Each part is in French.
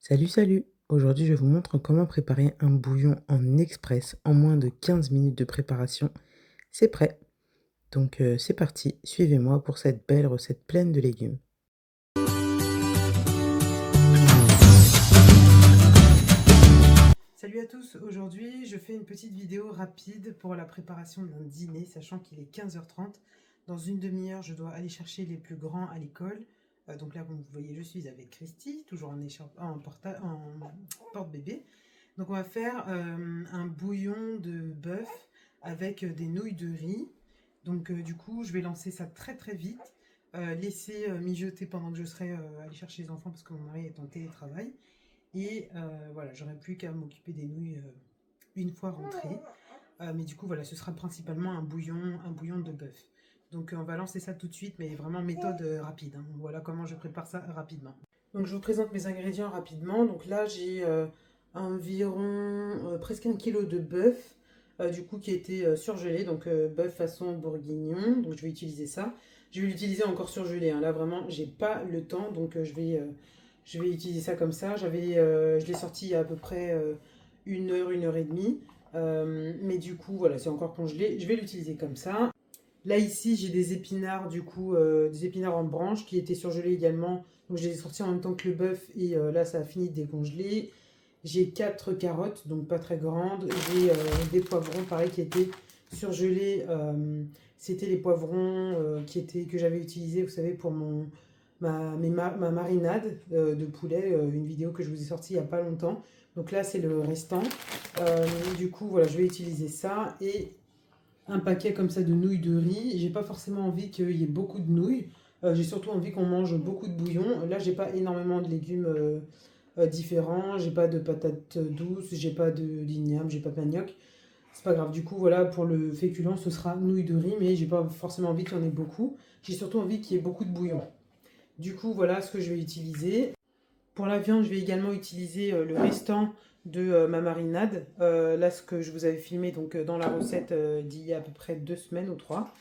Salut, salut! Aujourd'hui, je vous montre comment préparer un bouillon en express en moins de 15 minutes de préparation. C'est prêt. Donc, c'est parti, suivez-moi pour cette belle recette pleine de légumes. Salut à tous, aujourd'hui je fais une petite vidéo rapide pour la préparation d'un dîner, sachant qu'il est 15h30. Dans une demi-heure, je dois aller chercher les plus grands à l'école. Donc là, comme vous voyez, je suis avec Christy, toujours en porte-bébé. Donc on va faire un bouillon de bœuf avec des nouilles de riz. Donc du coup, je vais lancer ça très très vite. Laisser mijoter pendant que je serai allée chercher les enfants parce que mon mari est en télétravail. Et voilà, j'aurai plus qu'à m'occuper des nouilles une fois rentrée. Mais du coup, voilà, ce sera principalement un bouillon de bœuf. Donc on va lancer ça tout de suite, mais vraiment méthode rapide, hein. Voilà comment je prépare ça rapidement. Donc je vous présente mes ingrédients rapidement. Donc là, j'ai environ presque 1 kilo de bœuf, du coup qui a été surgelé, donc bœuf façon bourguignon. Donc je vais utiliser ça. Je vais l'utiliser encore surgelé, hein. Là vraiment, j'ai pas le temps, donc je vais utiliser ça comme ça. Je l'ai sorti il y a à peu près 1 heure et demie. Mais du coup, voilà, c'est encore congelé. Je vais l'utiliser comme ça. Là, ici, j'ai des épinards, du coup, des épinards en branche qui étaient surgelés également. Donc, je les ai sortis en même temps que le bœuf et là, ça a fini de décongeler. J'ai 4 carottes, donc pas très grandes. J'ai des poivrons, pareil, qui étaient surgelés. C'était les poivrons que j'avais utilisés, vous savez, pour ma marinade de poulet, une vidéo que je vous ai sortie il n'y a pas longtemps. Donc là, c'est le restant. Du coup, voilà, je vais utiliser ça et un paquet comme ça de nouilles de riz. J'ai pas forcément envie qu'il y ait beaucoup de nouilles. J'ai surtout envie qu'on mange beaucoup de bouillon. Là, j'ai pas énormément de légumes différents. J'ai pas de patates douces, j'ai pas d'igname, j'ai pas de manioc. C'est pas grave. Du coup, voilà, pour le féculent, ce sera nouilles de riz, mais j'ai pas forcément envie qu'il y en ait beaucoup. J'ai surtout envie qu'il y ait beaucoup de bouillon. Du coup, voilà ce que je vais utiliser. Pour la viande, je vais également utiliser le restant de ma marinade. Là, ce que je vous avais filmé donc, dans la recette d'il y a à peu près 2 semaines ou 3.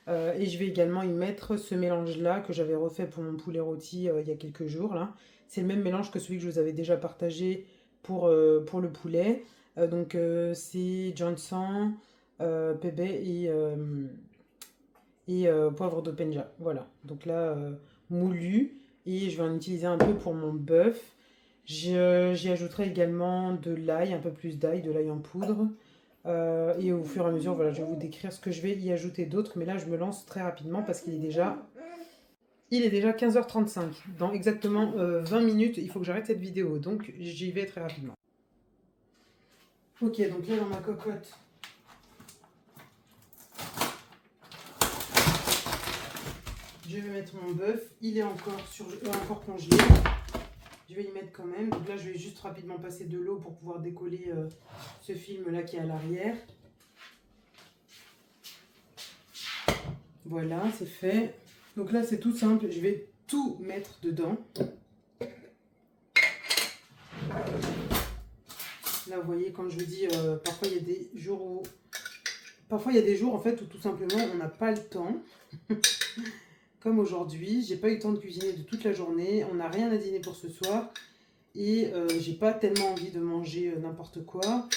Et je vais également y mettre ce mélange-là que j'avais refait pour mon poulet rôti il y a quelques jours. Là. C'est le même mélange que celui que je vous avais déjà partagé pour le poulet. C'est Johnson, pébé et poivre de Penja. Voilà, donc là, moulu. Et je vais en utiliser un peu pour mon bœuf. J'y ajouterai également de l'ail, un peu plus d'ail, de l'ail en poudre. Et au fur et à mesure, voilà, je vais vous décrire ce que je vais y ajouter d'autre. Mais là, je me lance très rapidement parce il est déjà 15h35. Dans exactement 20 minutes, il faut que j'arrête cette vidéo. Donc, j'y vais très rapidement. Ok, donc là, dans ma cocotte, je vais mettre mon bœuf. Il est encore congelé. Je vais y mettre quand même. Donc là, je vais juste rapidement passer de l'eau pour pouvoir décoller ce film-là qui est à l'arrière. Voilà, c'est fait. Donc là, c'est tout simple. Je vais tout mettre dedans. Là, vous voyez, quand je vous dis, parfois, il y a des jours où... Parfois, il y a des jours, en fait, où tout simplement, on n'a pas le temps. Comme aujourd'hui, j'ai pas eu le temps de cuisiner de toute la journée. On n'a rien à dîner pour ce soir. Et j'ai pas tellement envie de manger n'importe quoi.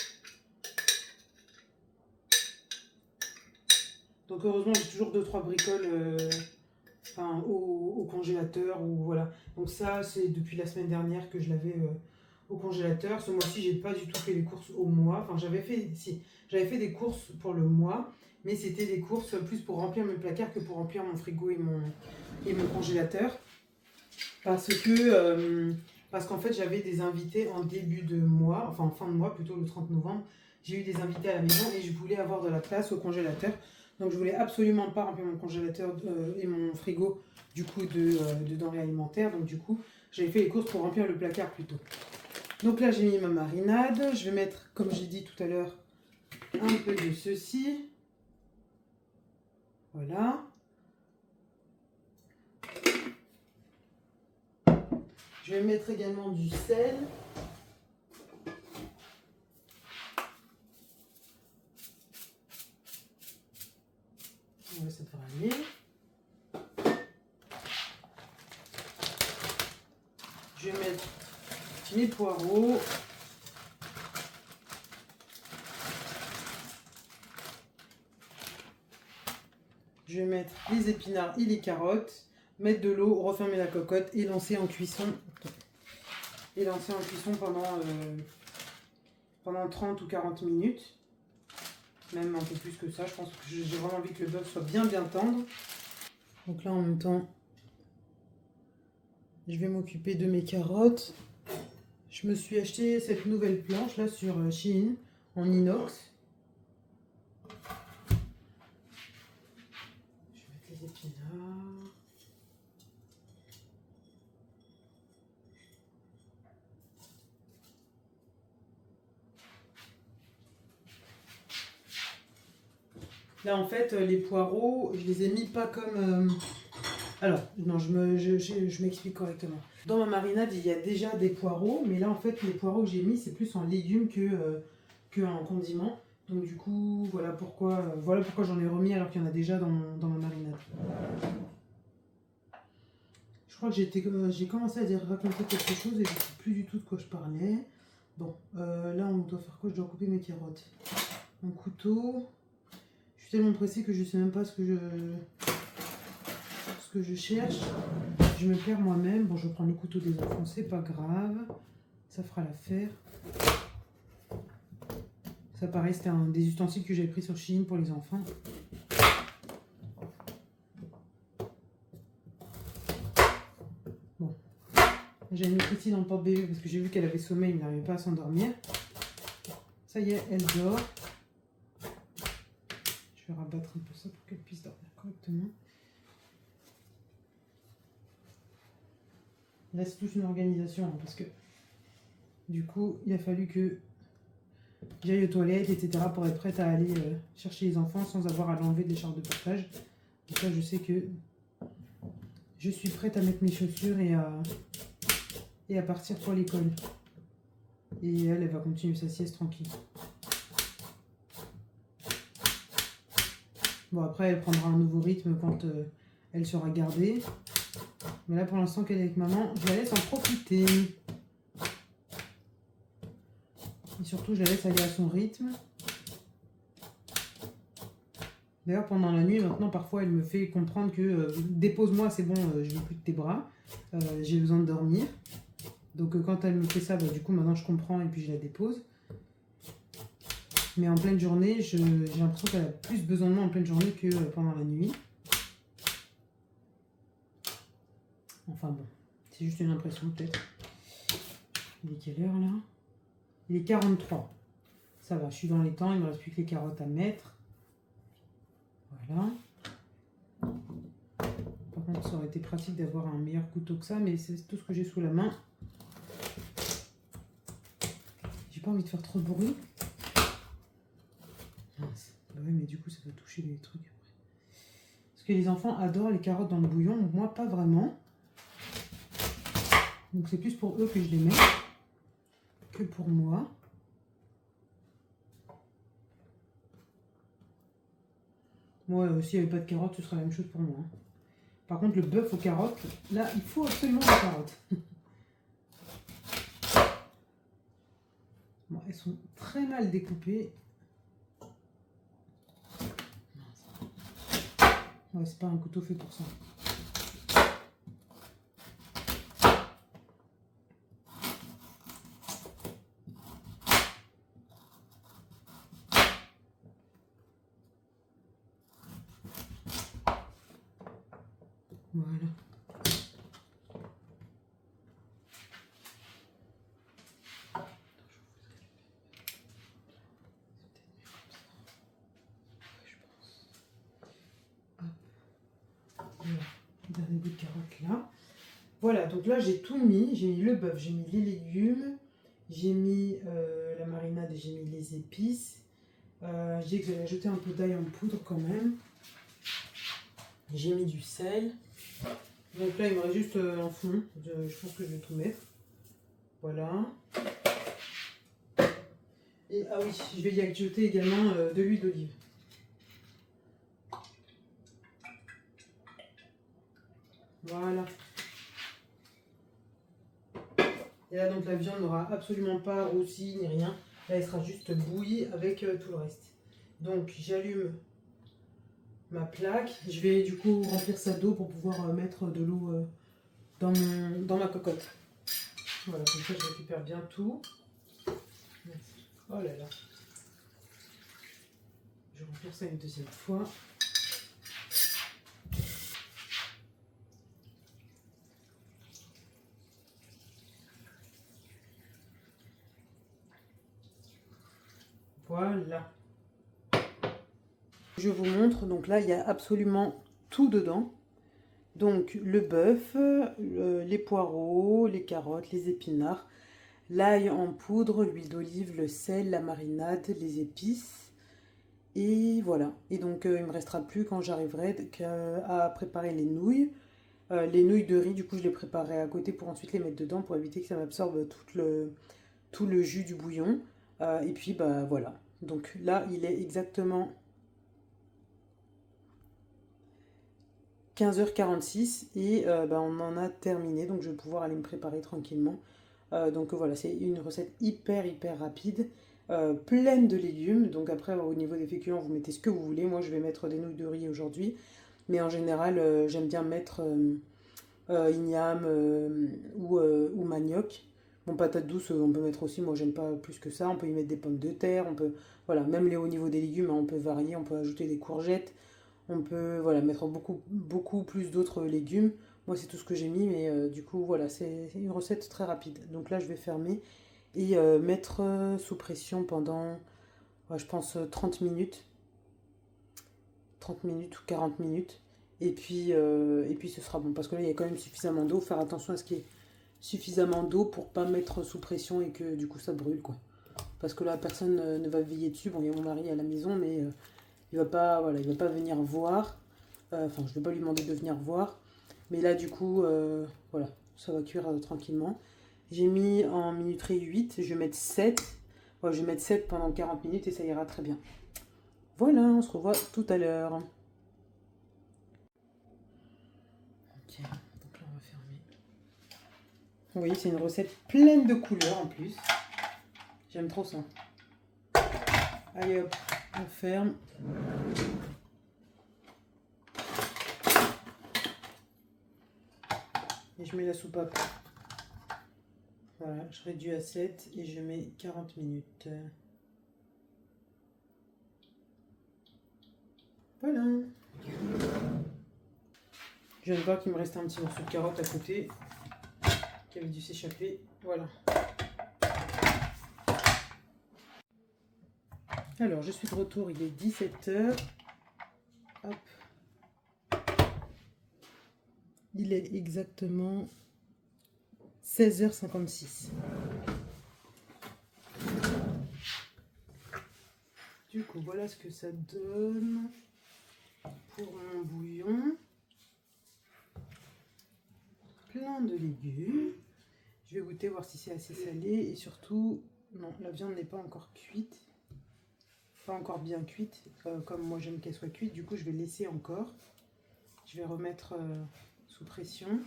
Donc heureusement, j'ai toujours 2-3 bricoles au congélateur. Ou voilà. Donc ça, c'est depuis la semaine dernière que je l'avais au congélateur. Ce mois-ci, j'ai pas du tout fait les courses au mois. Enfin, j'avais fait des courses pour le mois. Mais c'était des courses plus pour remplir mes placards que pour remplir mon frigo et mon congélateur. Parce qu'en fait, j'avais des invités en début de mois, enfin en fin de mois, plutôt le 30 novembre. J'ai eu des invités à la maison et je voulais avoir de la place au congélateur. Donc je voulais absolument pas remplir mon congélateur et mon frigo du coup de denrées alimentaires. Donc du coup, j'avais fait les courses pour remplir le placard plutôt. Donc là, j'ai mis ma marinade. Je vais mettre, comme j'ai dit tout à l'heure, un peu de ceci. Voilà. Je vais mettre également du sel. Ouais, ça devrait aller. Je vais mettre mes poireaux. Je vais mettre les épinards et les carottes, mettre de l'eau, refermer la cocotte et lancer en cuisson. Et lancer en cuisson pendant 30 ou 40 minutes. Même un peu plus que ça, je pense que j'ai vraiment envie que le bœuf soit bien tendre. Donc là en même temps, je vais m'occuper de mes carottes. Je me suis acheté cette nouvelle planche là sur Shein en inox. Je vais mettre les épinards. Là en fait les poireaux, je les ai mis pas comme... Alors, non, je m'explique correctement. Dans ma marinade, il y a déjà des poireaux, mais là en fait les poireaux que j'ai mis c'est plus en légumes que en condiment. Donc du coup, voilà pourquoi j'en ai remis alors qu'il y en a déjà dans ma marinade. Je crois que j'ai commencé à raconter quelque chose et je ne sais plus du tout de quoi je parlais. Bon, là on doit faire quoi? Je dois couper mes carottes. Un couteau. Je suis tellement pressée que je ne sais même pas ce que je cherche. Je me perds moi-même. Bon, je vais prendre le couteau des enfants, c'est pas grave. Ça fera l'affaire. Ça pareil, c'était un des ustensiles que j'avais pris sur Shein pour les enfants. Bon. J'avais mis Petit dans le porte-bébé parce que j'ai vu qu'elle avait sommeil, mais n'arrivait pas à s'endormir. Ça y est, elle dort. Je vais rabattre un peu ça pour qu'elle puisse dormir correctement. Là, c'est toute une organisation hein, parce que du coup, il a fallu que j'aille aux toilettes, etc. pour être prête à aller chercher les enfants sans avoir à l'enlever de l'écharpe de portage. Donc là, je sais que je suis prête à mettre mes chaussures et à partir pour l'école. Et elle va continuer sa sieste tranquille. Bon, après, elle prendra un nouveau rythme quand elle sera gardée. Mais là, pour l'instant qu'elle est avec maman, je la laisse en profiter. Et surtout, je la laisse aller à son rythme. D'ailleurs, pendant la nuit, maintenant, parfois, elle me fait comprendre que dépose-moi, c'est bon, je veux plus de tes bras. J'ai besoin de dormir. Donc, quand elle me fait ça, bah, du coup, maintenant, je comprends et puis je la dépose. Mais en pleine journée, j'ai l'impression qu'elle a plus besoin de moi en pleine journée que pendant la nuit. Enfin bon, c'est juste une impression peut-être. Il est quelle heure là? Il est 43. Ça va, je suis dans les temps, il ne me reste plus que les carottes à mettre. Voilà. Par contre, ça aurait été pratique d'avoir un meilleur couteau que ça, mais c'est tout ce que j'ai sous la main. J'ai pas envie de faire trop de bruit. Mince. Bah oui, mais du coup, ça va toucher les trucs après. Parce que les enfants adorent les carottes dans le bouillon, moi pas vraiment. Donc c'est plus pour eux que je les mets que pour moi. Moi, s'il n'y avait pas de carottes, ce serait la même chose pour moi. Par contre, le bœuf aux carottes, là, il faut absolument des carottes. Bon, elles sont très mal découpées. Ouais, c'est pas un couteau fait pour ça. Voilà. Dernier bout de carotte là. Voilà, donc là j'ai tout mis. J'ai mis le bœuf, j'ai mis les légumes, j'ai mis la marinade et j'ai mis les épices. J'ai dit que j'allais ajouter un peu d'ail en poudre quand même. J'ai mis du sel. Donc là il me reste juste un fond. Je pense que je vais tout mettre. Voilà. Et ah oui, je vais y ajouter également de l'huile d'olive. Voilà. Et là, donc la viande n'aura absolument pas roussi ni rien. Là, elle sera juste bouillie avec tout le reste. Donc, j'allume ma plaque. Je vais du coup remplir ça d'eau pour pouvoir mettre de l'eau dans ma cocotte. Voilà, comme ça, je récupère bien tout. Oh là là. Je vais remplir ça une deuxième fois. Voilà. Je vous montre, donc là il y a absolument tout dedans. Donc le bœuf, les poireaux, les carottes, les épinards, l'ail en poudre, l'huile d'olive, le sel, la marinade, les épices. Et voilà. Et donc il me restera plus quand j'arriverai à préparer les nouilles. Les nouilles de riz, du coup je les préparerai à côté pour ensuite les mettre dedans pour éviter que ça m'absorbe tout le jus du bouillon. Et puis bah voilà. Donc là il est exactement 15h46 et bah, on en a terminé, donc je vais pouvoir aller me préparer tranquillement. Donc voilà, c'est une recette hyper rapide, pleine de légumes. Donc après au niveau des féculents, vous mettez ce que vous voulez. Moi je vais mettre des nouilles de riz aujourd'hui, mais en général j'aime bien mettre igname ou manioc. Bon, patate douce on peut mettre aussi, moi j'aime pas plus que ça. On peut y mettre des pommes de terre, on peut, voilà, même au niveau des légumes, hein, on peut varier, on peut ajouter des courgettes. On peut voilà, mettre beaucoup plus d'autres légumes. Moi, c'est tout ce que j'ai mis, mais du coup, voilà, c'est une recette très rapide. Donc là, je vais fermer et mettre sous pression pendant, ouais, je pense, 30 minutes. 30 minutes ou 40 minutes. Et puis ce sera bon. Parce que là, il y a quand même suffisamment d'eau. Faire attention à ce qu'il y ait suffisamment d'eau pour pas mettre sous pression et que du coup, ça brûle, quoi. Parce que là, personne ne va veiller dessus. Bon, il y a mon mari à la maison, mais il va pas, voilà, il va pas venir voir. Enfin, je vais pas lui demander de venir voir. Mais là, du coup, voilà, ça va cuire tranquillement. J'ai mis en minuterie 8, je vais mettre 7. Ouais, je vais mettre 7 pendant 40 minutes et ça ira très bien. Voilà, on se revoit tout à l'heure. Ok, donc là, on va fermer. Oui, c'est une recette pleine de couleurs en plus. J'aime trop ça. Allez hop, on ferme. Et je mets la soupape. Voilà, je réduis à 7 et je mets 40 minutes. Voilà. Je viens de voir qu'il me restait un petit morceau de carotte à côté qui avait dû s'échapper. Voilà. Alors, je suis de retour, il est 17h. Hop. Il est exactement 16h56. Du coup, voilà ce que ça donne pour mon bouillon. Plein de légumes. Je vais goûter, voir si c'est assez salé. Et surtout, non, la viande n'est pas encore cuite. Pas encore bien cuite, comme moi j'aime qu'elle soit cuite. Du coup, je vais laisser encore. Je vais remettre sous pression.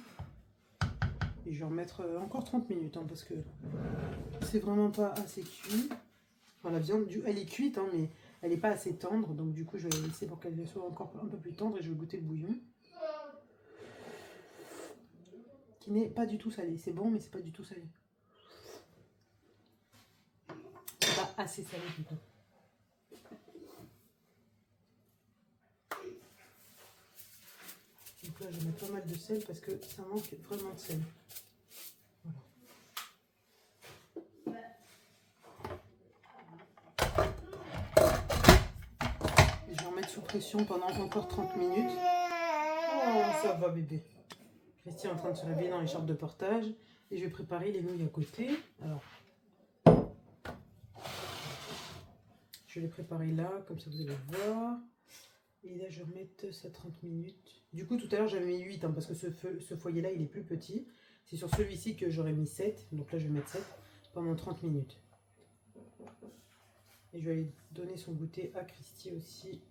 Et je vais remettre encore 30 minutes, hein, parce que c'est vraiment pas assez cuit. Enfin, la viande, elle est cuite, hein, mais elle n'est pas assez tendre. Donc du coup, je vais la laisser pour qu'elle soit encore un peu plus tendre. Et je vais goûter le bouillon. Qui n'est pas du tout salé. C'est bon, mais c'est pas du tout salé. C'est pas assez salé plutôt. Donc là, je vais mettre pas mal de sel parce que ça manque vraiment de sel. Voilà. Et je vais en mettre sous pression pendant encore 30 minutes. Oh, ça va bébé. Christy est en train de se réveiller dans l'écharpe de portage. Et je vais préparer les nouilles à côté. Alors, je vais les préparer là, comme ça vous allez voir. Et là, je vais remettre ça 30 minutes. Du coup, tout à l'heure, j'avais mis 8, hein, parce que ce foyer-là, il est plus petit. C'est sur celui-ci que j'aurais mis 7. Donc là, je vais mettre 7 pendant 30 minutes. Et je vais aller donner son goûter à Christy aussi.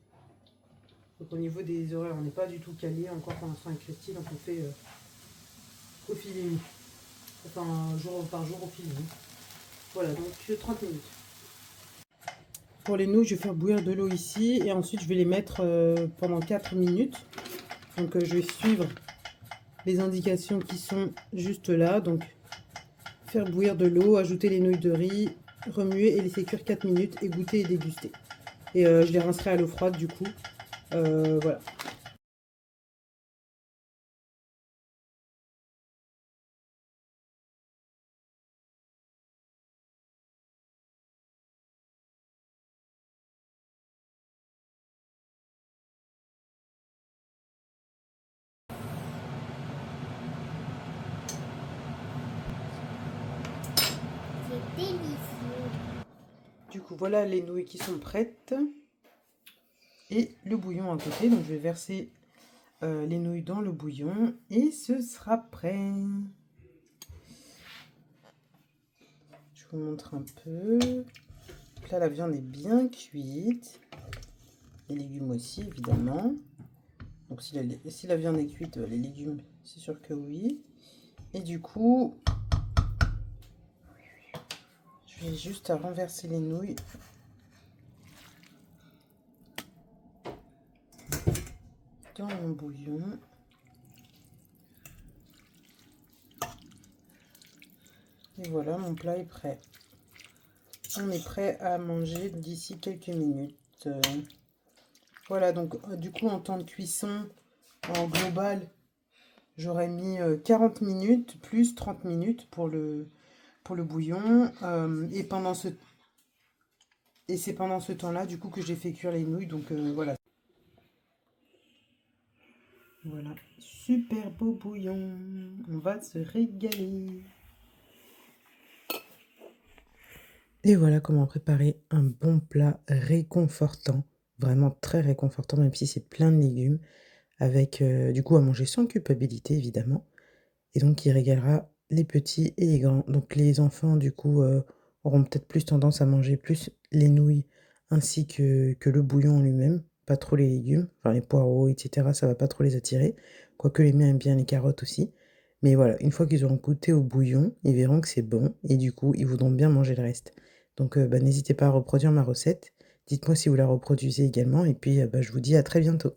Donc au niveau des horaires, on n'est pas du tout calé encore pour l'instant avec Christy. Donc on fait au fil des nuits. enfin jour par jour au feeling. Voilà, donc 30 minutes. Pour les nouilles, je vais faire bouillir de l'eau ici et ensuite je vais les mettre pendant 4 minutes. Donc je vais suivre les indications qui sont juste là. Donc faire bouillir de l'eau, ajouter les nouilles de riz, remuer et laisser cuire 4 minutes et goûter et déguster. Et je les rincerai à l'eau froide du coup. Voilà. C'est délicieux. Du coup, voilà les nouilles qui sont prêtes. Et le bouillon à côté. Donc, je vais verser les nouilles dans le bouillon. Et ce sera prêt. Je vous montre un peu. Donc là, la viande est bien cuite. Les légumes aussi, évidemment. Donc, si la viande est cuite, les légumes, c'est sûr que oui. Et du coup, je vais juste à renverser les nouilles. Dans mon bouillon. Et voilà, mon plat est prêt. On est prêt à manger d'ici quelques minutes. Voilà, donc du coup, en temps de cuisson, en global, j'aurais mis 40 minutes plus 30 minutes pour le bouillon. Et c'est pendant ce temps-là, du coup, que j'ai fait cuire les nouilles. Donc voilà. Voilà, super beau bouillon. On va se régaler. Et voilà comment préparer un bon plat réconfortant. Vraiment très réconfortant, même si c'est plein de légumes. Avec du coup à manger sans culpabilité, évidemment. Et donc qui régalera les petits et les grands. Donc les enfants, du coup, auront peut-être plus tendance à manger plus les nouilles ainsi que le bouillon en lui-même. Pas trop les légumes, enfin les poireaux, etc. Ça va pas trop les attirer. Quoique les miens aiment bien les carottes aussi. Mais voilà, une fois qu'ils auront goûté au bouillon, ils verront que c'est bon. Et du coup, ils voudront bien manger le reste. Donc bah, n'hésitez pas à reproduire ma recette. Dites-moi si vous la reproduisez également. Et puis je vous dis à très bientôt.